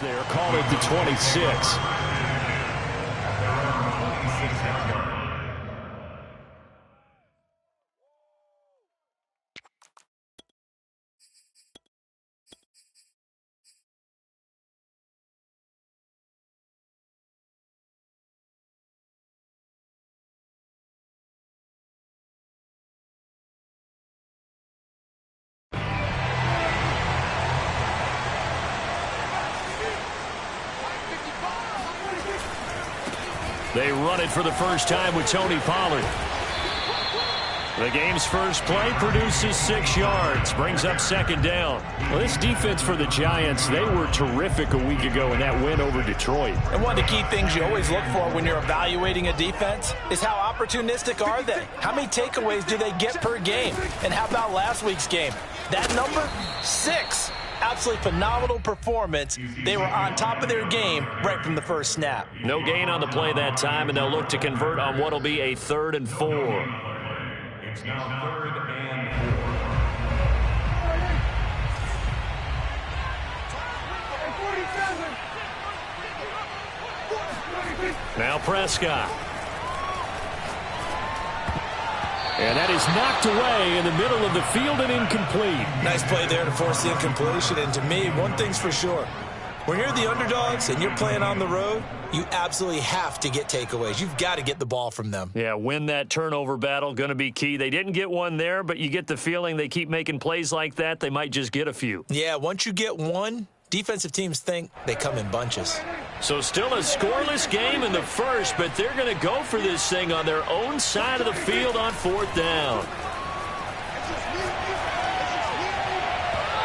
There, call it the 26. They run it for the first time with Tony Pollard. The game's first play produces 6 yards, brings up second down. Well, this defense for the Giants, they were terrific a week ago in that win over Detroit. And one of the key things you always look for when you're evaluating a defense is how opportunistic are they? How many takeaways do they get per game? And how about last week's game? That number? 6. Absolutely phenomenal performance. They were on top of their game right from the first snap. No gain on the play that time, and they'll look to convert on what will be a 3rd and 4. It's now 3rd and 4. Now Prescott. And that is knocked away in the middle of the field and incomplete. Nice play there to force the incompletion. And to me, one thing's for sure. When you're the underdogs and you're playing on the road, you absolutely have to get takeaways. You've got to get the ball from them. Yeah, win that turnover battle, going to be key. They didn't get one there, but you get the feeling they keep making plays like that, they might just get a few. Yeah, once you get one, defensive teams think they come in bunches. So still a scoreless game in the first, but they're going to go for this thing on their own side of the field on 4th down.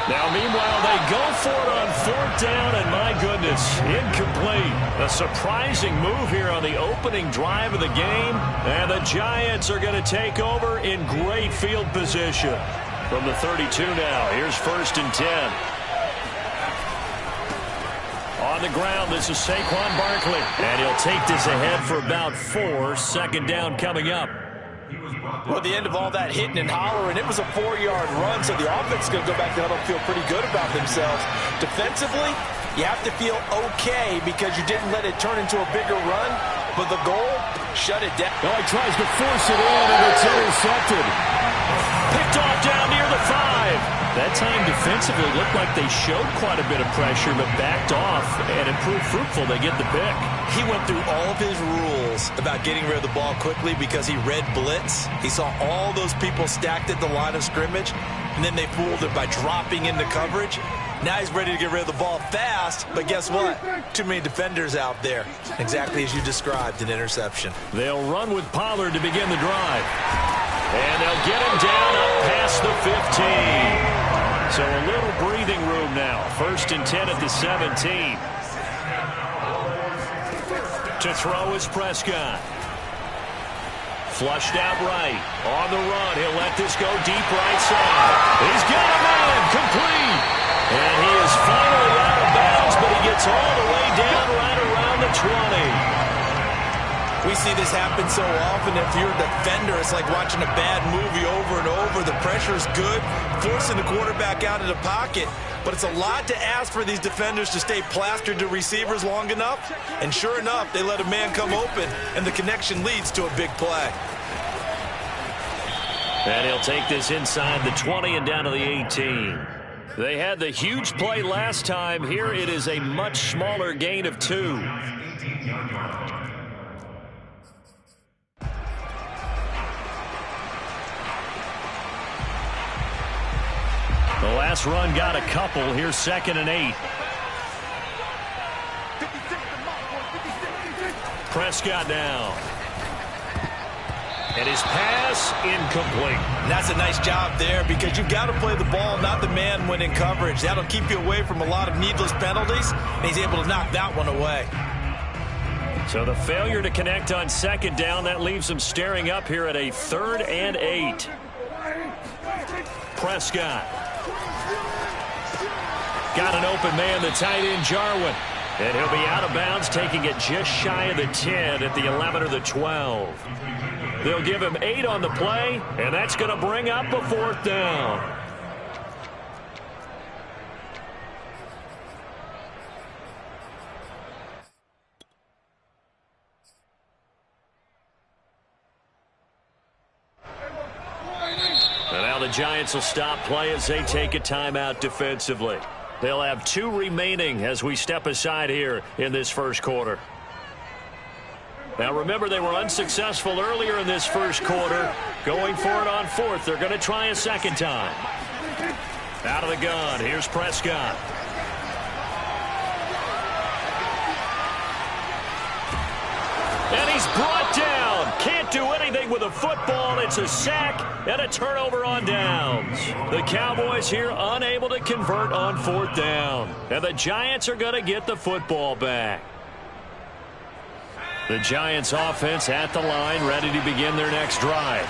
Now, meanwhile, they go for it on 4th down, and my goodness, incomplete. A surprising move here on the opening drive of the game, and the Giants are going to take over in great field position. From the 32 now, here's 1st and 10. On the ground, this is Saquon Barkley. And he'll take this ahead for about 4. 2nd down coming up. Well, the end of all that hitting and hollering, it was a 4-yard run, so the offense is going to go back to huddle and feel pretty good about themselves. Defensively, you have to feel okay because you didn't let it turn into a bigger run, but the goal, shut it down. Oh, he tries to force it in, and it's intercepted. Picked off down near the 5. That time defensively looked like they showed quite a bit of pressure, but backed off and it proved fruitful. They get the pick. He went through all of his rules about getting rid of the ball quickly because he read blitz. He saw all those people stacked at the line of scrimmage, and then they fooled him by dropping into coverage. Now he's ready to get rid of the ball fast, but guess what? Too many defenders out there. Exactly as you described, an interception. They'll run with Pollard to begin the drive. And they'll get him down up past the 15. So a little breathing room now. 1st and 10 at the 17. To throw is Prescott. Flushed out right. On the run. He'll let this go deep right side. He's got a man. Complete. And he is finally out of bounds, but he gets all the way down right around the 20. We see this happen so often. If you're a defender, it's like watching a bad movie over and over. The pressure's good, forcing the quarterback out of the pocket. But it's a lot to ask for these defenders to stay plastered to receivers long enough. And sure enough, they let a man come open, and the connection leads to a big play. And he'll take this inside the 20 and down to the 18. They had the huge play last time. Here it is a much smaller gain of 2. The last run got a couple. Here's 2nd and 8. Prescott down. And his pass incomplete. And that's a nice job there because you've got to play the ball, not the man when in coverage. That'll keep you away from a lot of needless penalties, and he's able to knock that one away. So the failure to connect on 2nd down, that leaves him staring up here at a 3rd and 8. Prescott. Got an open man, the tight end, Jarwin. And he'll be out of bounds, taking it just shy of the 10 at the 11 or the 12. They'll give him 8 on the play, and that's going to bring up a 4th down. Giants will stop play as they take a timeout defensively. They'll have 2 remaining as we step aside here in this first quarter. Now remember, they were unsuccessful earlier in this first quarter. Going for it on 4th. They're going to try a second time. Out of the gun, here's Prescott. And he's brought down. Can't do anything with a football. It's a sack and a turnover on downs. The Cowboys here unable to convert on 4th down. And the Giants are going to get the football back. The Giants offense at the line, ready to begin their next drive.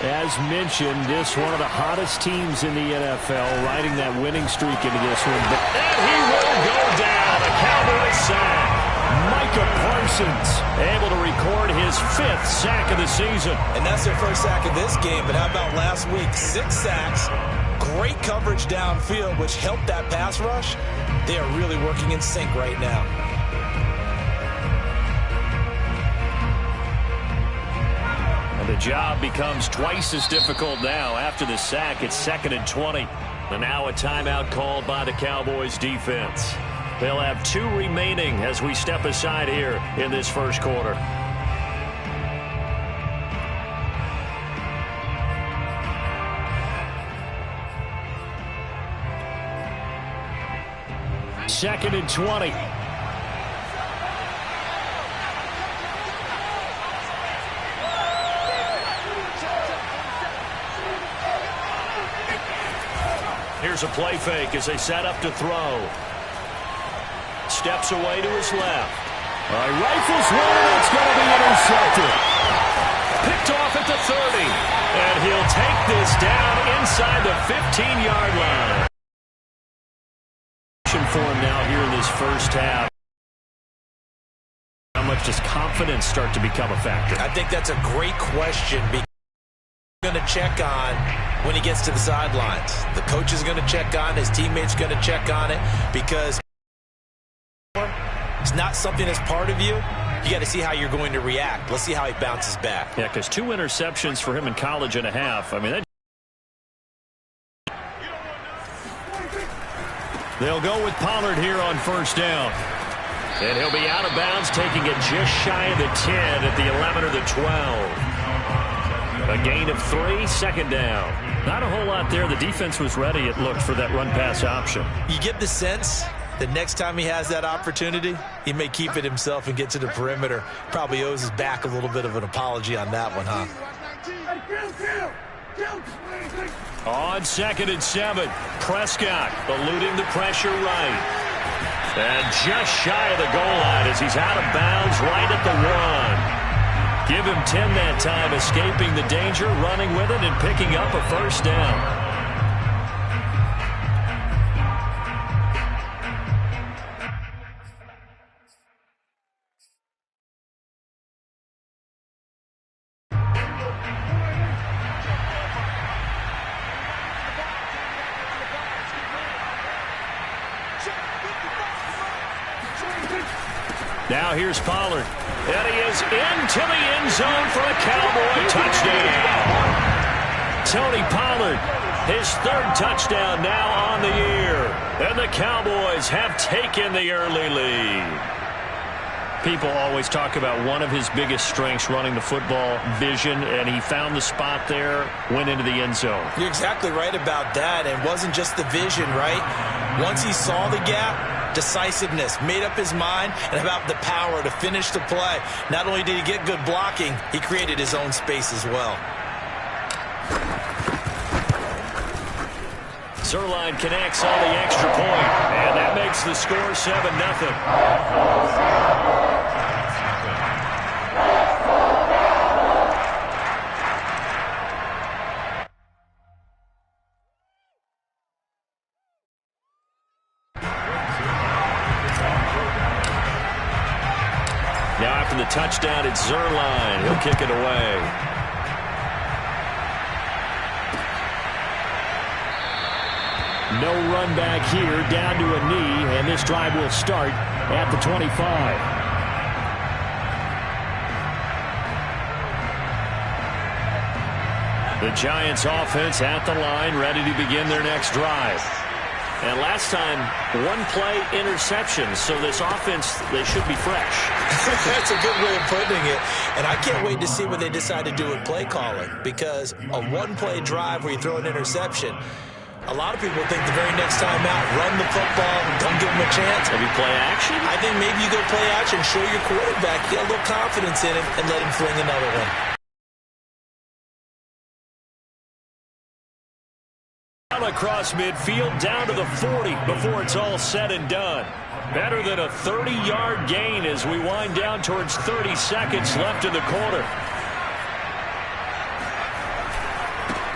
As mentioned, this one of the hottest teams in the NFL, riding that winning streak into this one. And he will go down. A Cowboys sack. Micah Parsons able to record his 5th sack of the season. And that's their first sack of this game. But how about last week? 6 sacks. Great coverage downfield, which helped that pass rush. They are really working in sync right now. The job becomes twice as difficult now. After the sack, it's 2nd and 20. And now a timeout called by the Cowboys defense. They'll have 2 remaining as we step aside here in this first quarter. Second and 20. Here's a play fake as they set up to throw. Steps away to his left. Rifles one, and it's going to be intercepted. Picked off at the 30. And he'll take this down inside the 15-yard line. For him now here in this first half. How much does confidence start to become a factor? I think that's a great question. Going to check on when he gets to the sidelines. The coach is going to check on, his teammates going to check on it, because it's not something that's part of you. You got to see how you're going to react. Let's see how he bounces back. Yeah, because 2 interceptions for him in college and a half. I mean, they'll go with Pollard here on first down. And he'll be out of bounds, taking it just shy of the 10 at the 11 or the 12. A gain of 3, 2nd down. Not a whole lot there. The defense was ready, it looked, for that run-pass option. You get the sense that next time he has that opportunity, he may keep it himself and get to the perimeter. Probably owes his back a little bit of an apology on that one, huh? On 2nd and 7, Prescott eluding the pressure right. And just shy of the goal line as he's out of bounds right at the 1. Give him 10 that time, escaping the danger, running with it, and picking up a first down. Now here's Pollard. And he is into the end zone for a Cowboy touchdown. Tony Pollard, his 3rd touchdown now on the year. And the Cowboys have taken the early lead. People always talk about one of his biggest strengths, running the football, vision, and he found the spot there, went into the end zone. You're exactly right about that. And it wasn't just the vision, right? Once he saw the gap, decisiveness, made up his mind, and about the power to finish the play. Not only did he get good blocking, he created his own space as well. Zerline connects on the extra point, and that makes the score 7-0. Now after the touchdown, it's Zerline. He'll kick it away. No run back here, down to a knee, and this drive will start at the 25. The Giants offense at the line, ready to begin their next drive. And last time, one play interception. So this offense, they should be fresh. That's a good way of putting it. And I can't wait to see what they decide to do with play calling. Because a one-play drive where you throw an interception, a lot of people think the very next time out, run the football, don't give them a chance. Maybe play action? I think maybe you go play action, show your quarterback, get a little confidence in him, and let him fling another one. Across midfield, down to the 40 before it's all said and done. Better than a 30-yard gain as we wind down towards 30 seconds left in the quarter.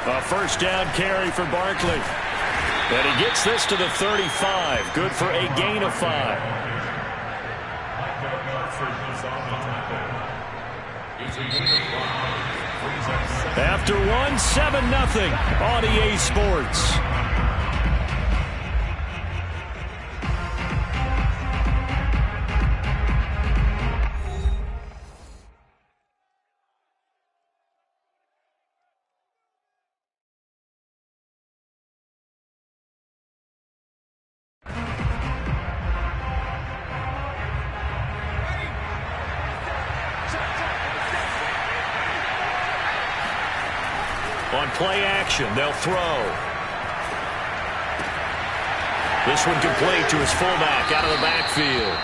A first down carry for Barkley. And he gets this to the 35. Good for a gain of 5. After one, 7-0 on EA Sports. On play action, they'll throw. This one complete to his fullback out of the backfield.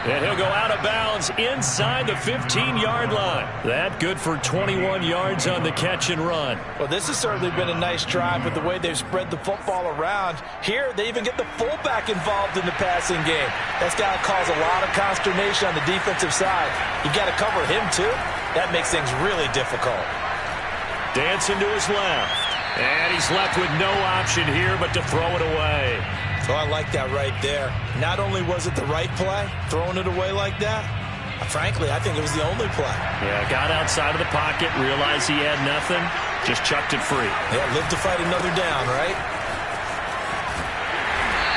And he'll go out of bounds inside the 15-yard line. That good for 21 yards on the catch and run. Well, this has certainly been a nice drive with the way they've spread the football around. Here, they even get the fullback involved in the passing game. That's got to cause a lot of consternation on the defensive side. You got to cover him, too. That makes things really difficult. Dancing to his left. And he's left with no option here but to throw it away. So I like that right there. Not only was it the right play, throwing it away like that, frankly, I think it was the only play. Yeah, got outside of the pocket, realized he had nothing, just chucked it free. Yeah, live to fight another down, right?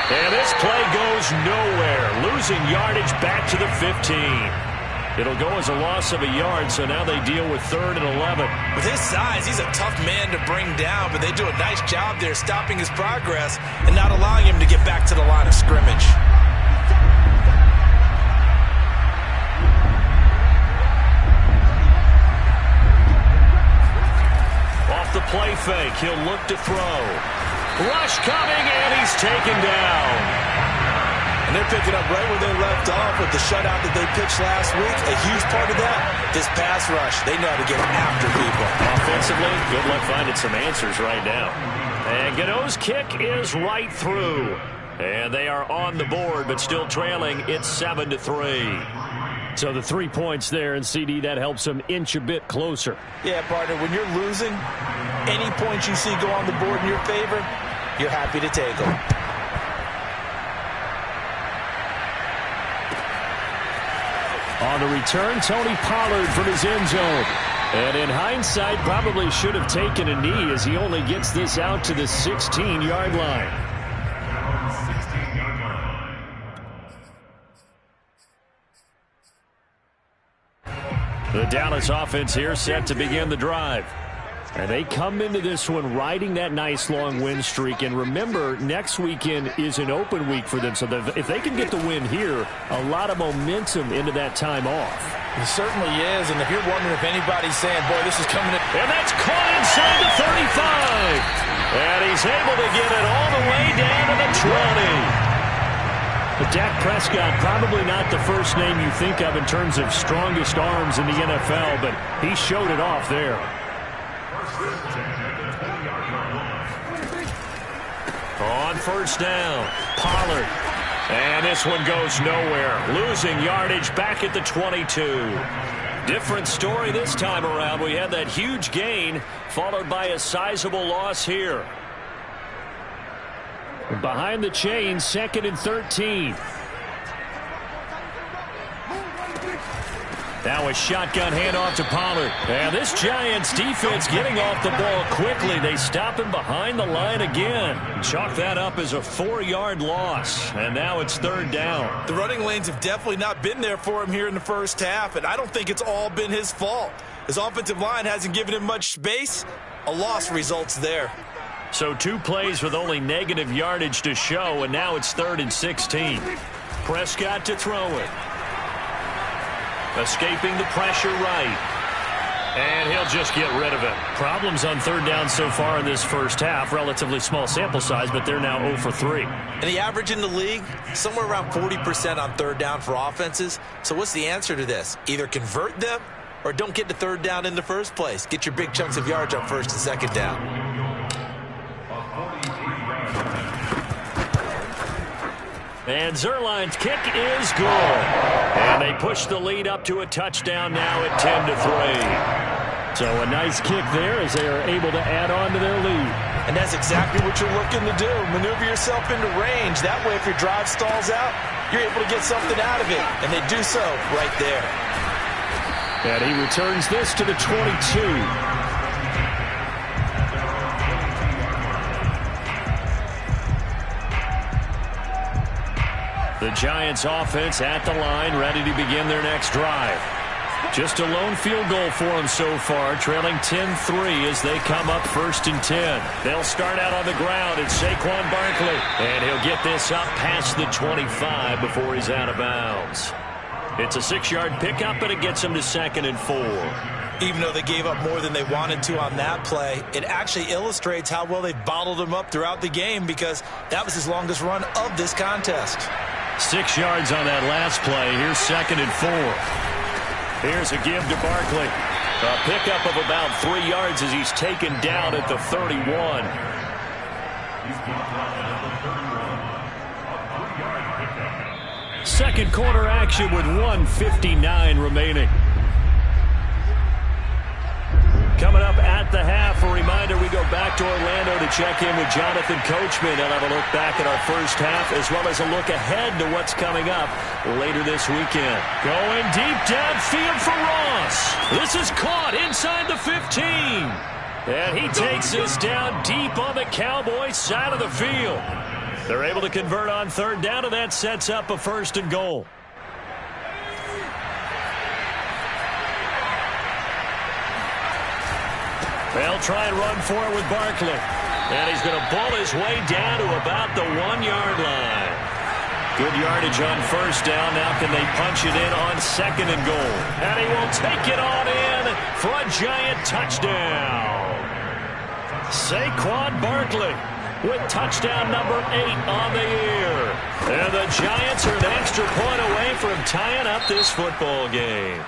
And this play goes nowhere. Losing yardage back to the 15. It'll go as a loss of a yard, so now they deal with 3rd and 11. With his size, he's a tough man to bring down, but they do a nice job there stopping his progress and not allowing him to get back to the line of scrimmage. Off the play fake, he'll look to throw. Rush coming, and he's taken down. And they're picking up right where they left off with the shutout that they pitched last week. A huge part of that, this pass rush. They know how to get after people. Offensively, good luck finding some answers right now. And Gano's kick is right through. And they are on the board, but still trailing. It's 7-3. So the 3 points there, and CD, that helps them inch a bit closer. Yeah, partner, when you're losing, any points you see go on the board in your favor, you're happy to take them. On the return, Tony Pollard from his end zone. And in hindsight, probably should have taken a knee as he only gets this out to the 16-yard line. The Dallas offense here set to begin the drive. And they come into this one riding that nice long win streak. And remember, next weekend is an open week for them. So if they can get the win here, a lot of momentum into that time off. It certainly is. And if you're wondering if anybody's saying, boy, this is coming in. And that's caught inside the 35. And he's able to get it all the way down to the 20. But Dak Prescott, probably not the first name you think of in terms of strongest arms in the NFL, but he showed it off there. On first down, Pollard. And this one goes nowhere. Losing yardage back at the 22. Different story this time around. We had that huge gain followed by a sizable loss here. Behind the chains, 2nd and 13. Now a shotgun handoff to Pollard. And this Giants defense getting off the ball quickly. They stop him behind the line again. Chalk that up as a 4-yard loss. And now it's 3rd down. The running lanes have definitely not been there for him here in the first half. And I don't think it's all been his fault. His offensive line hasn't given him much space. A loss results there. So 2 plays with only negative yardage to show, and now it's 3rd and 16. Prescott to throw it. Escaping the pressure right. And he'll just get rid of it. Problems on 3rd down so far in this first half. Relatively small sample size, but they're now 0 for 3. And the average in the league, somewhere around 40% on 3rd down for offenses. So what's the answer to this? Either convert them or don't get to 3rd down in the first place. Get your big chunks of yards on 1st and 2nd down. And Zuerlein's kick is good. And they push the lead up to a touchdown now at 10-3. So a nice kick there as they are able to add on to their lead. And that's exactly what you're looking to do. Maneuver yourself into range. That way, if your drive stalls out, you're able to get something out of it. And they do so right there. And he returns this to the 22. The Giants offense at the line, ready to begin their next drive. Just a lone field goal for them so far, trailing 10-3 as they come up 1st and 10. They'll start out on the ground. It's Saquon Barkley, and he'll get this up past the 25 before he's out of bounds. It's a 6-yard pickup, but it gets him to 2nd and 4. Even though they gave up more than they wanted to on that play, it actually illustrates how well they've bottled him up throughout the game because that was his longest run of this contest. 6 yards on that last play. Here's 2nd and 4. Here's a give to Barkley. A pickup of about 3 yards as he's taken down at the 31. Second quarter action with 1:59 remaining. Coming up at the half, a reminder, we go back to Orlando to check in with Jonathan Coachman and have a look back at our first half as well as a look ahead to what's coming up later this weekend. Going deep downfield for Ross. This is caught inside the 15. And he takes this down deep on the Cowboys side of the field. They're able to convert on 3rd down, and that sets up a 1st and goal. They'll try and run for it with Barkley. And he's going to bull his way down to about the 1-yard line. Good yardage on 1st down. Now can they punch it in on 2nd and goal? And he will take it on in for a Giant touchdown. Saquon Barkley with touchdown number 8 on the year. And the Giants are an extra point away from tying up this football game.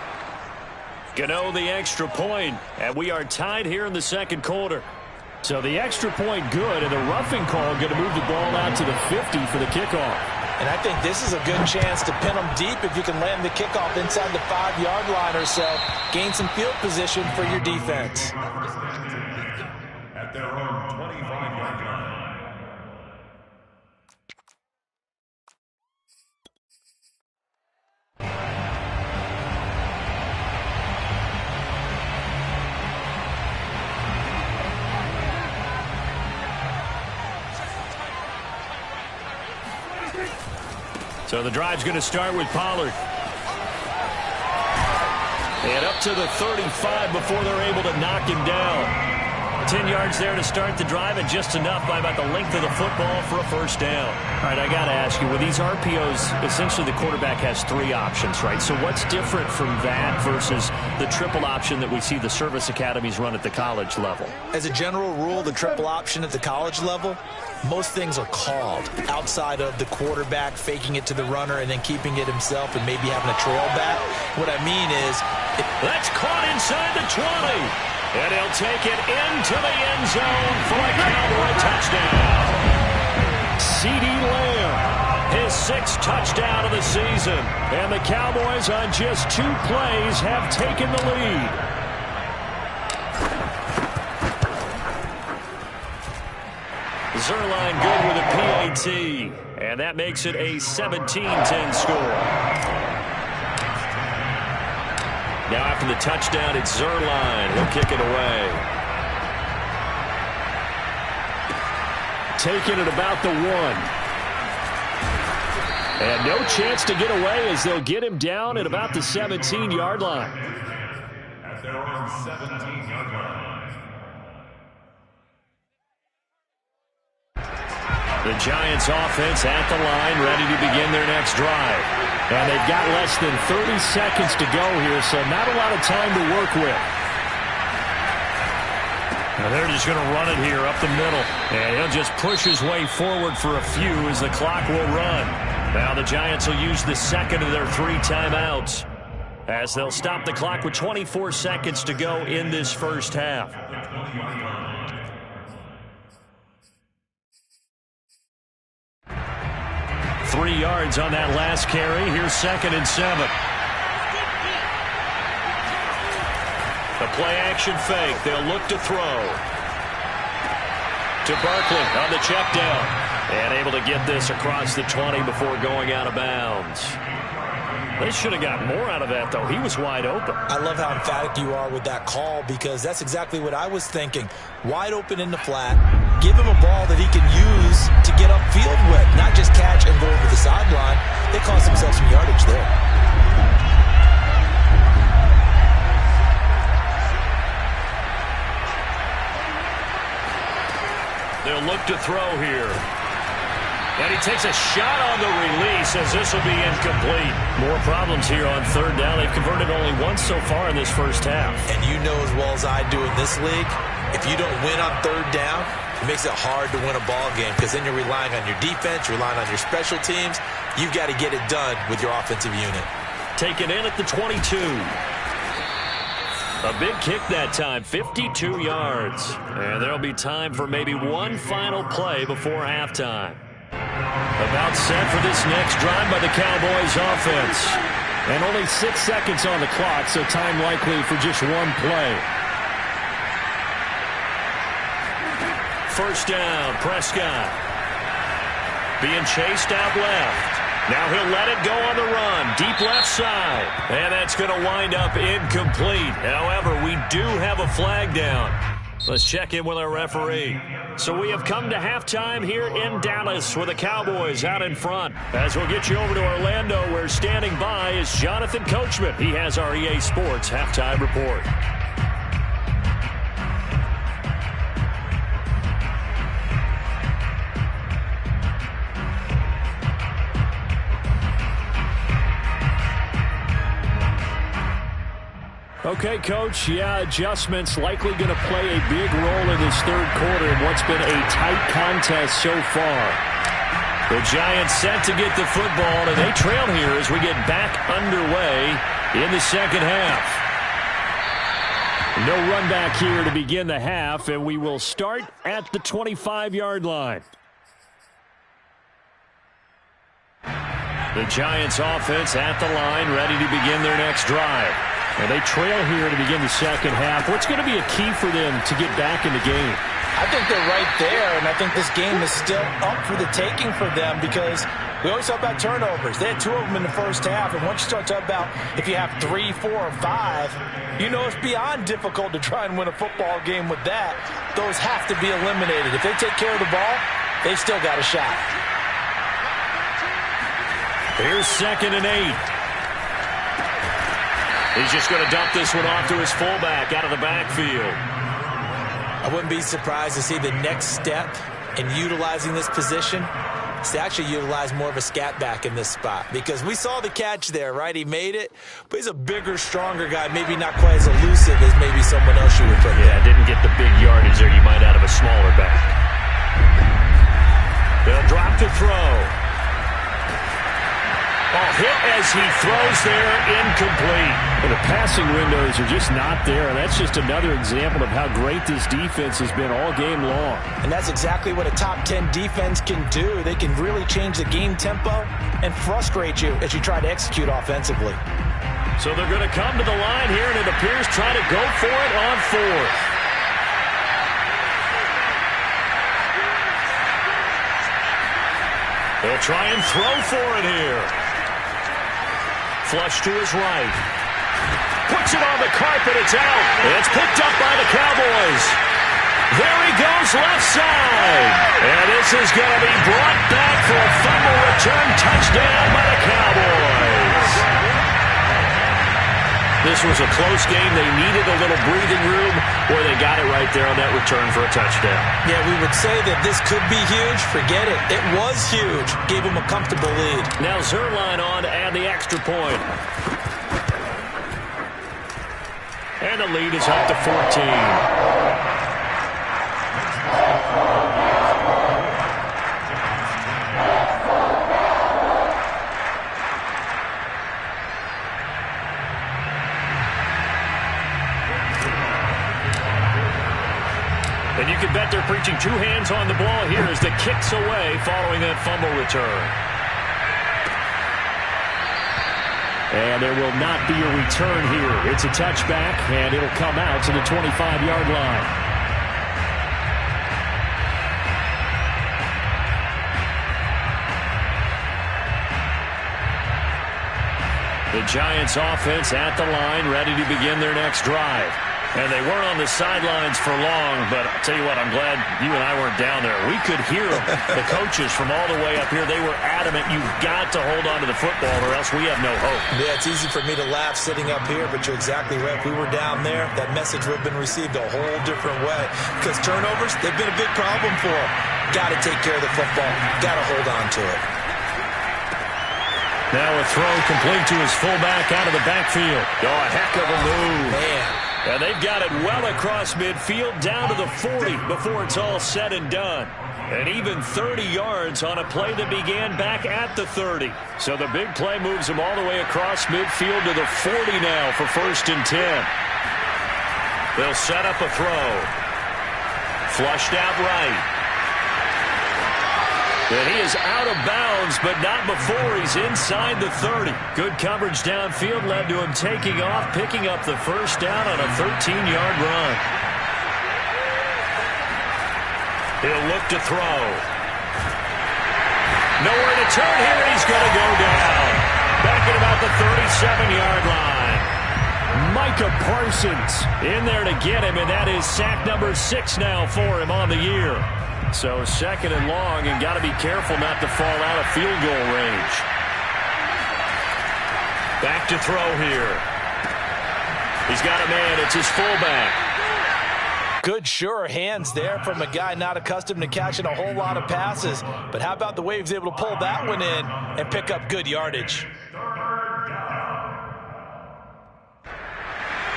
Gano the extra point, and we are tied here in the 2nd quarter. So the extra point good, and the roughing call going to move the ball out to the 50 for the kickoff. And I think this is a good chance to pin them deep if you can land the kickoff inside the 5-yard line or so. Gain some field position for your defense. At their own 25-yard line. So the drive's going to start with Pollard. And up to the 35 before they're able to knock him down. 10 yards there to start the drive, and just enough by about the length of the football for a 1st down. All right, I got to ask you, with these RPOs, essentially the quarterback has 3 options, right? So what's different from that versus the triple option that we see the service academies run at the college level? As a general rule, the triple option at the college level, most things are called outside of the quarterback faking it to the runner and then keeping it himself and maybe having a trail back. What I mean is... That's caught inside the 20. And he'll take it into the end zone for a Cowboy touchdown. CeeDee Lamb, his 6th touchdown of the season. And the Cowboys on just 2 plays have taken the lead. Zuerlein good with a PAT. And that makes it a 17-10 score. Now after the touchdown, it's Zuerlein. He'll kick it away. Taking it about the 1. And no chance to get away as they'll get him down at about the 17-yard line. At their own 17-yard line. The Giants offense at the line, ready to begin their next drive. And they've got less than 30 seconds to go here, so not a lot of time to work with. Now they're just going to run it here up the middle. And he'll just push his way forward for a few as the clock will run. Now the Giants will use the second of their 3 timeouts as they'll stop the clock with 24 seconds to go in this first half. 3 yards on that last carry. Here's 2nd and 7. The play action fake. They'll look to throw. To Barkley on the check down. And able to get this across the 20 before going out of bounds. They should have got more out of that, though. He was wide open. I love how emphatic you are with that call because that's exactly what I was thinking. Wide open in the flat. Give him a ball that he can use to get upfield with, not just catch and go over the sideline. They cost themselves some yardage there. They'll look to throw here. And he takes a shot on the release as this will be incomplete. More problems here on 3rd down. They've converted only once so far in this first half. And you know as well as I do in this league, if you don't win on 3rd down, it makes it hard to win a ball game because then you're relying on your defense, you're relying on your special teams. You've got to get it done with your offensive unit. Taken in at the 22. A big kick that time, 52 yards. And there'll be time for maybe one final play before halftime. About set for this next drive by the Cowboys offense. And only 6 seconds on the clock, so time likely for just one play. First down, Prescott. Being chased out left. Now he'll let it go on the run. Deep left side. And that's going to wind up incomplete. However, we do have a flag down. Let's check in with our referee. So we have come to halftime here in Dallas with the Cowboys out in front. As we'll get you over to Orlando, where standing by is Jonathan Coachman. He has our EA Sports halftime report. Okay, Coach, adjustments likely going to play a big role in this 3rd quarter in what's been a tight contest so far. The Giants set to get the football, and they trail here as we get back underway in the 2nd half. No run back here to begin the half, and we will start at the 25-yard line. The Giants offense at the line, ready to begin their next drive. And they trail here to begin the 2nd half. What's going to be a key for them to get back in the game? I think they're right there, and I think this game is still up for the taking for them because we always talk about turnovers. They had 2 of them in the first half, and once you start talking about if you have 3, 4, or 5, you know it's beyond difficult to try and win a football game with that. Those have to be eliminated. If they take care of the ball, they've still got a shot. Here's 2nd and 8. He's just going to dump this one off to his fullback out of the backfield. I wouldn't be surprised to see the next step in utilizing this position is to actually utilize more of a scat back in this spot. Because we saw the catch there, right? He made it, but he's a bigger, stronger guy, maybe not quite as elusive as maybe someone else you would put there. Yeah, didn't get the big yardage there you might out of a smaller back. They'll drop to throw. Hit as he throws there, incomplete. And the passing windows are just not there. And that's just another example of how great this defense has been all game long. And that's exactly what a top 10 defense can do. They can really change the game tempo and frustrate you as you try to execute offensively. So they're going to come to the line here, and it appears try to go for it on 4th. They'll try and throw for it here. Flush to his right. Puts it on the carpet. It's out. It's picked up by the Cowboys. There he goes left side. And this is going to be brought back for a fumble return touchdown by the Cowboys. This was a close game. They needed a little breathing room, where they got it right there on that return for a touchdown. Yeah, we would say that this could be huge. Forget it. It was huge. Gave them a comfortable lead. Now Zerline on to add the extra point. And the lead is up to 14. And you can bet they're preaching two hands on the ball here as the kick's away following that fumble return. And there will not be a return here. It's a touchback, and it'll come out to the 25-yard line. The Giants offense at the line, ready to begin their next drive. And they weren't on the sidelines for long, but I'll tell you what, I'm glad you and I weren't down there. We could hear them, the coaches from all the way up here. They were adamant, you've got to hold on to the football or else we have no hope. Yeah, it's easy for me to laugh sitting up here, but you're exactly right. If we were down there, that message would have been received a whole different way. Because turnovers, they've been a big problem for them. Got to take care of the football. Got to hold on to it. Now a throw complete to his fullback out of the backfield. Oh, a heck of a move. Man. And they've got it well across midfield down to the 40 before it's all said and done. And even 30 yards on a play that began back at the 30. So the big play moves them all the way across midfield to the 40 now for 1st and 10. They'll set up a throw. Flushed out right. And he is out of bounds, but not before he's inside the 30. Good coverage downfield led to him taking off, picking up the first down on a 13-yard run. He'll look to throw. Nowhere to turn here, and he's going to go down. Back at about the 37-yard line. Micah Parsons in there to get him, and that is sack number 6 now for him on the year. So 2nd and long, and got to be careful not to fall out of field goal range. Back to throw here. He's got a man. It's his fullback. Good, sure hands there from a guy not accustomed to catching a whole lot of passes. But how about the way he was able to pull that one in and pick up good yardage?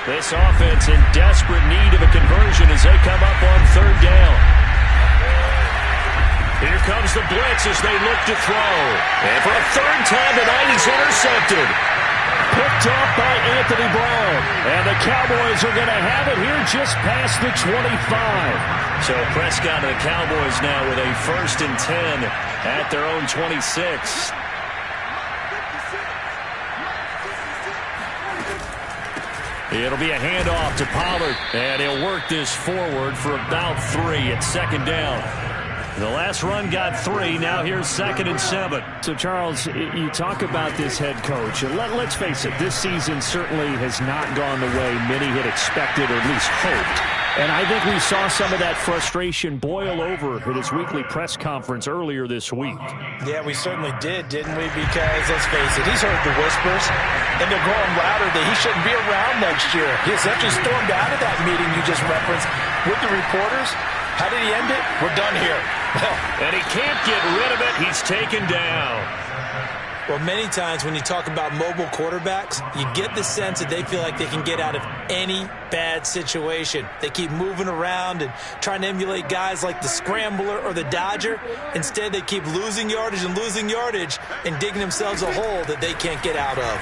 This offense in desperate need of a conversion as they come up on 3rd down. Here comes the blitz as they look to throw. And for a 3rd time tonight, he's intercepted. Picked off by Anthony Brown. And the Cowboys are going to have it here just past the 25. So Prescott and the Cowboys now with a 1st and 10 at their own 26. It'll be a handoff to Pollard. And he'll work this forward for about 3 at 2nd down. The last run got 3. Now here's 2nd and 7. So, Charles, you talk about this head coach. Let's face it, this season certainly has not gone the way many had expected or at least hoped. And I think we saw some of that frustration boil over at his weekly press conference earlier this week. Yeah, we certainly did, didn't we? Because, let's face it, he's heard the whispers, and they're growing louder that he shouldn't be around next year. He essentially stormed out of that meeting you just referenced with the reporters. How did he end it? We're done here. And he can't get rid of it. He's taken down. Well, many times when you talk about mobile quarterbacks, you get the sense that they feel like they can get out of any bad situation. They keep moving around and trying to emulate guys like the Scrambler or the Dodger. Instead, they keep losing yardage and digging themselves a hole that they can't get out of.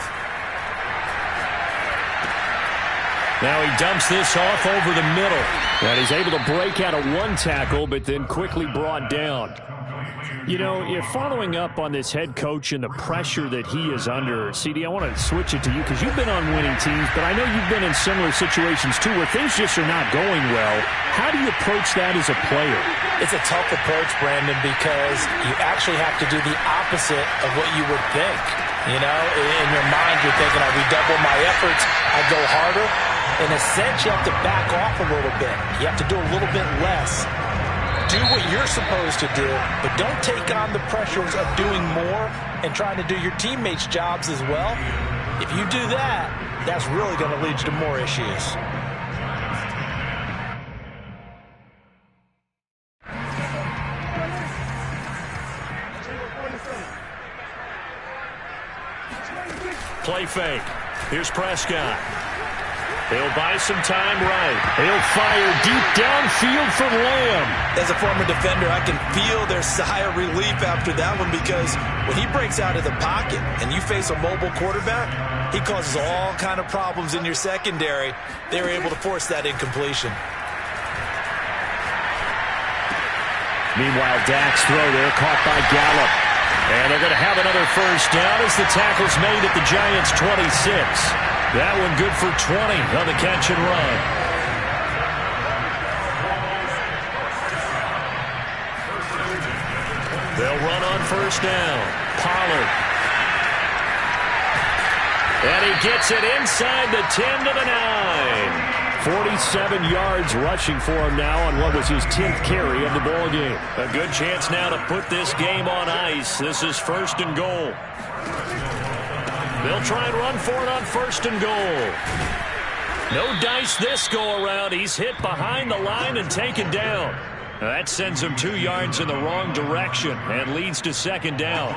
Now he dumps this off over the middle. And he's able to break out of one tackle, but then quickly brought down. You know, you're following up on this head coach and the pressure that he is under. CD, I want to switch it to you because you've been on winning teams, but I know you've been in similar situations too where things just are not going well. How do you approach that as a player? It's a tough approach, Brandon, because you actually have to do the opposite of what you would think. You know, in your mind, you're thinking, I redouble my efforts, I go harder. In a sense, you have to back off a little bit. You have to do a little bit less. Do what you're supposed to do, but don't take on the pressures of doing more and trying to do your teammates' jobs as well. If you do that, that's really going to lead you to more issues. Play fake. Here's Prescott. He'll buy some time right. He'll fire deep downfield for Lamb. As a former defender, I can feel their sigh of relief after that one, because when he breaks out of the pocket and you face a mobile quarterback, he causes all kind of problems in your secondary. They were able to force that incompletion. Meanwhile, Dak's throw there caught by Gallup. And they're going to have another first down as the tackle's made at the Giants' 26. That one good for 20 on the catch and run. They'll run on first down. Pollard. And he gets it inside the 10 to the 9. 47 yards rushing for him now on what was his 10th carry of the ball game. A good chance now to put this game on ice. This is first and goal. They'll try and run for it on first and goal. No dice this go around. He's hit behind the line and taken down. That sends him 2 yards in the wrong direction and leads to second down.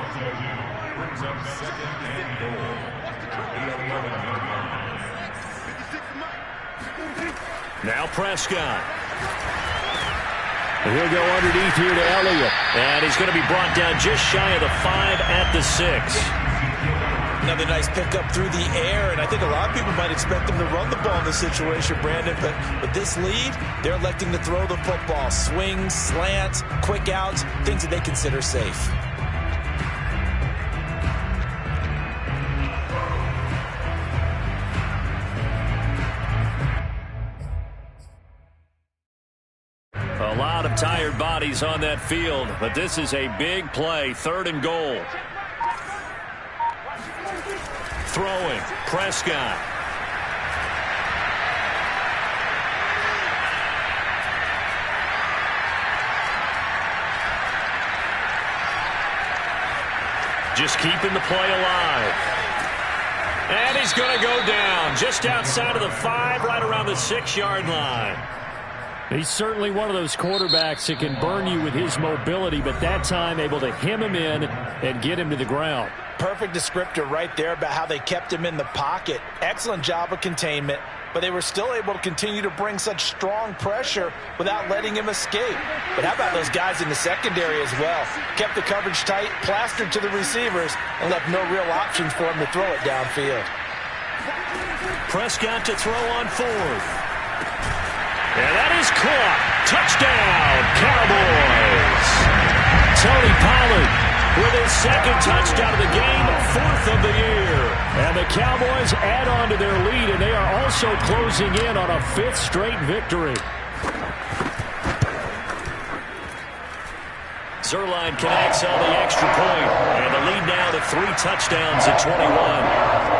Now Prescott. He'll go underneath here to Elliott. And he's going to be brought down just shy of the 5 at the 6. Another nice pickup through the air, and I think a lot of people might expect them to run the ball in this situation, Brandon, but with this lead, they're electing to throw the football. Swings, slants, quick outs, things that they consider safe. A lot of tired bodies on that field, but this is a big play, third and goal. Throwing, Prescott. Just keeping the play alive. And he's going to go down just outside of the 5, right around the 6-yard line. He's certainly one of those quarterbacks that can burn you with his mobility, but that time able to hem him in and get him to the ground. Perfect descriptor right there about how they kept him in the pocket. Excellent job of containment, but they were still able to continue to bring such strong pressure without letting him escape. But how about those guys in the secondary as well? Kept the coverage tight, plastered to the receivers, and left no real options for him to throw it downfield. Prescott to throw on fourth. And that is caught. Touchdown, Cowboys. Tony Pollard with his second touchdown of the game, 4th of the year. And the Cowboys add on to their lead, and they are also closing in on a 5th straight victory. Zerline connects on the extra point, and the lead now to 3 touchdowns at 21.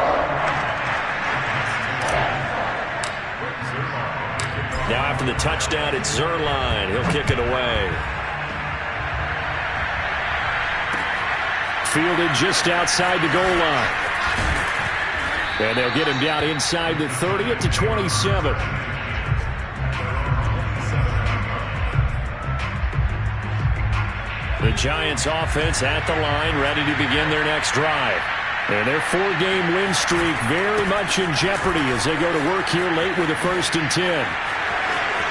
Now after the touchdown, it's Zerline. He'll kick it away. Fielded just outside the goal line. And they'll get him down inside the 30 at the 27. The Giants offense at the line, ready to begin their next drive. And their 4-game win streak very much in jeopardy as they go to work here late with a 1st and 10.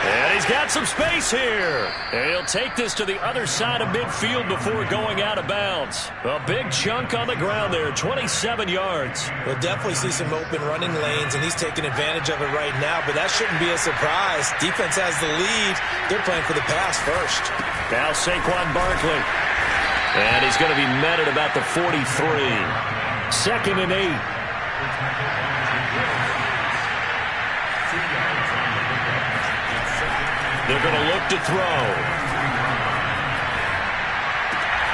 And he's got some space here. And he'll take this to the other side of midfield before going out of bounds. A big chunk on the ground there, 27 yards. We'll definitely see some open running lanes, and he's taking advantage of it right now, but that shouldn't be a surprise. Defense has the lead. They're playing for the pass first. Now Saquon Barkley. And he's going to be met at about the 43. 2nd and 8. They're going to look to throw.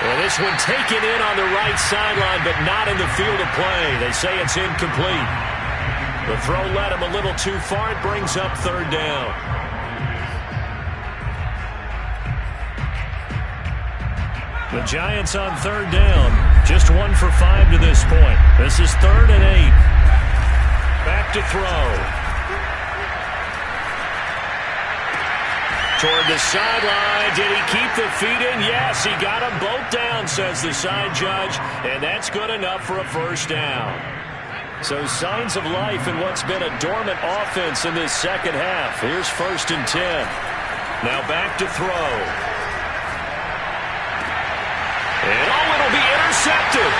Well, this one taken in on the right sideline, but not in the field of play. They say it's incomplete. The throw led him a little too far. It brings up 3rd down. The Giants on 3rd down. Just 1 for 5 to this point. This is 3rd and 8. Back to throw. Toward the sideline. Did he keep the feet in? Yes, he got them both down, says the side judge, and that's good enough for a first down. So signs of life in what's been a dormant offense in this second half. Here's 1st and 10. Now back to throw. And it'll be intercepted.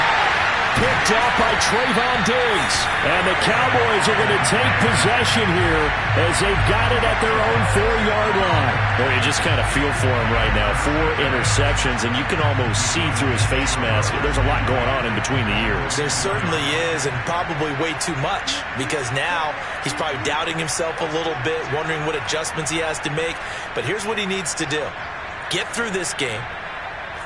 Picked up by Trayvon Diggs. And the Cowboys are going to take possession here as they've got it at their own 4-yard line. Well, you just kind of feel for him right now. 4 interceptions, and you can almost see through his face mask. There's a lot going on in between the ears. There certainly is, and probably way too much, because now he's probably doubting himself a little bit, wondering what adjustments he has to make. But here's what he needs to do. Get through this game.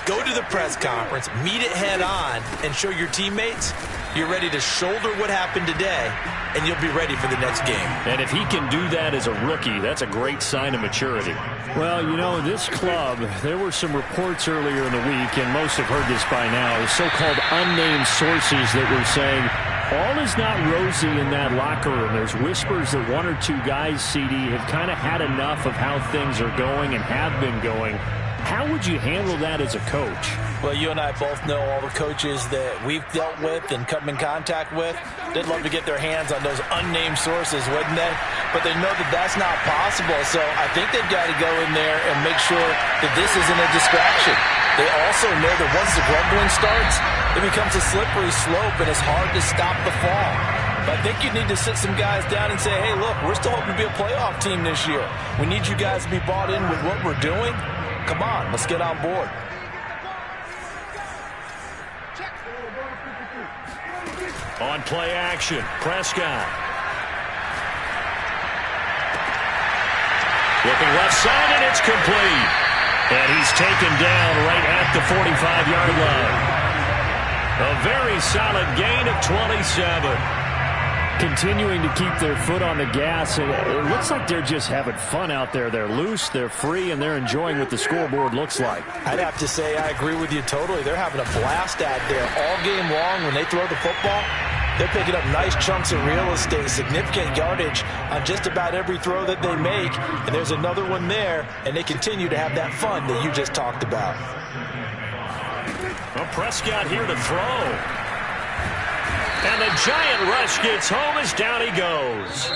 Go to the press conference, meet it head on, and show your teammates you're ready to shoulder what happened today, and you'll be ready for the next game. And if he can do that as a rookie, that's a great sign of maturity. Well, you know, this club, there were some reports earlier in the week, and most have heard this by now, so-called unnamed sources that were saying all is not rosy in that locker room. There's whispers that 1 or 2 guys, CD, have kind of had enough of how things are going and have been going. How would you handle that as a coach? Well, you and I both know all the coaches that we've dealt with and come in contact with. They'd love to get their hands on those unnamed sources, wouldn't they? But they know that that's not possible. So I think they've got to go in there and make sure that this isn't a distraction. They also know that once the grumbling starts, it becomes a slippery slope and it's hard to stop the fall. But I think you need to sit some guys down and say, hey, look, we're still hoping to be a playoff team this year. We need you guys to be bought in with what we're doing. Come on, let's get on board. On play action, Prescott. Looking left side, and it's complete. And he's taken down right at the 45-yard line. A very solid gain of 27. Continuing to keep their foot on the gas. It looks like they're just having fun out there. They're loose, they're free, and they're enjoying what the scoreboard looks like. I'd have to say I agree with you totally. They're having a blast out there all game long. When they throw the football, they're picking up nice chunks of real estate, significant yardage on just about every throw that they make. And there's another one there, and they continue to have that fun that you just talked about. Well, Prescott here to throw. And the Giant rush gets home as down he goes.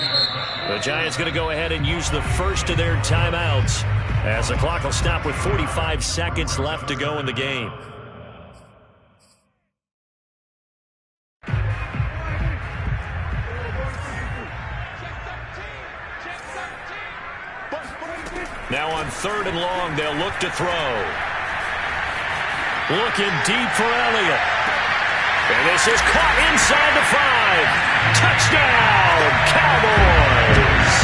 The Giants going to go ahead and use the first of their timeouts as the clock will stop with 45 seconds left to go in the game. Now on 3rd and long, they'll look to throw. Looking deep for Elliott. And this is caught inside the 5. Touchdown, Cowboys!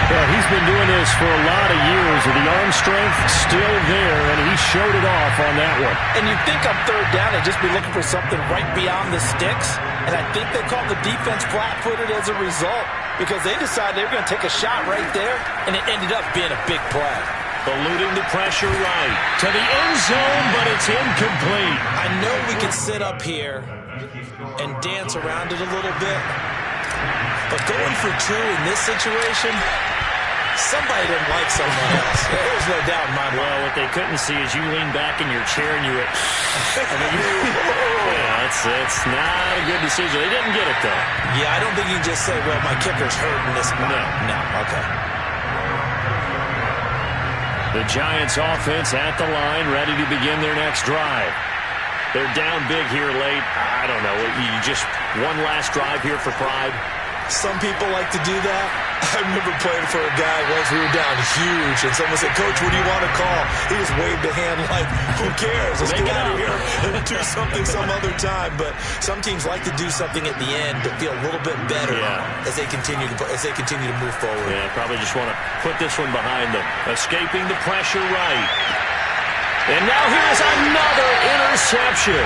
Well, he's been doing this for a lot of years, with the arm strength still there, and he showed it off on that one. And you'd think on 3rd down they'd just be looking for something right beyond the sticks, and I think they called the defense flat-footed as a result because they decided they were going to take a shot right there, and it ended up being a big play. Eluding the pressure right to the end zone, but it's incomplete. I know we could sit up here and dance around it a little bit, but going for 2 in this situation, somebody didn't like someone else. There's no doubt in my mind. Well, what they couldn't see is you lean back in your chair and you went, yeah, it's not a good decision. They didn't get it, though. Yeah, I don't think you can just say, well, my kicker's hurting this spot. No, okay. The Giants offense at the line, ready to begin their next drive. They're down big here late. I don't know. You just one last drive here for pride. Some people like to do that. I remember playing for a guy once. We were down huge, and someone said, Coach, what do you want to call? He just waved a hand like, who cares? Let's get out of here and do something some other time. But some teams like to do something at the end to feel a little bit better as they continue to move forward. Yeah, probably just want to put this one behind them. Escaping the pressure right. And now here's another interception.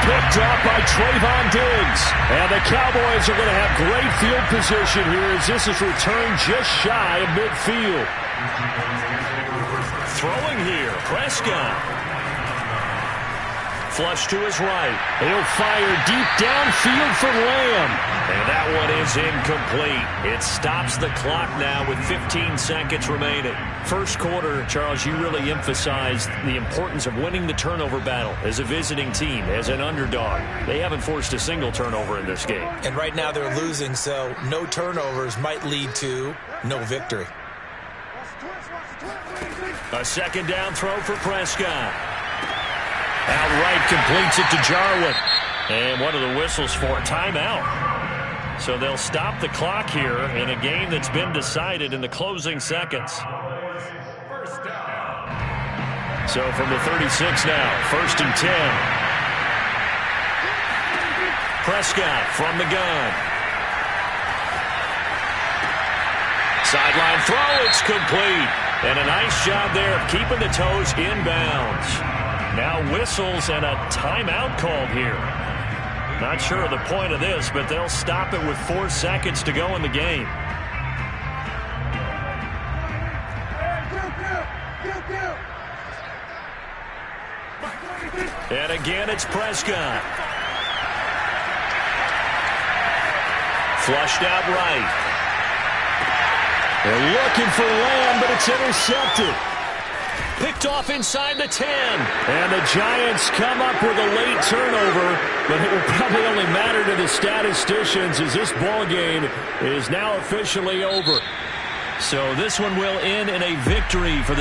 Picked up by Trayvon Diggs. And the Cowboys are going to have great field position here as this is returned just shy of midfield. Throwing here, Prescott. flush to his right. He'll fire deep downfield for Lamb. And that one is incomplete. It stops the clock now with 15 seconds remaining. First quarter, Charles, you really emphasized the importance of winning the turnover battle as a visiting team, as an underdog. They haven't forced a single turnover in this game. And right now they're losing, so no turnovers might lead to no victory. A second down throw for Prescott. Outright completes it to Jarwin. And what are the whistles for? Timeout. So they'll stop the clock here in a game that's been decided in the closing seconds. So from the 36 now, 1st and 10. Prescott from the gun. Sideline throw, it's complete. And a nice job there of keeping the toes inbounds. Now whistles and a timeout called here. Not sure of the point of this, but they'll stop it with 4 seconds to go in the game. And again, it's Prescott. Flushed out right. They're looking for Lamb, but it's intercepted. Picked off inside the 10. And the Giants come up with a late turnover, but it will probably only matter to the statisticians as this ball game is now officially over. So this one will end in a victory for the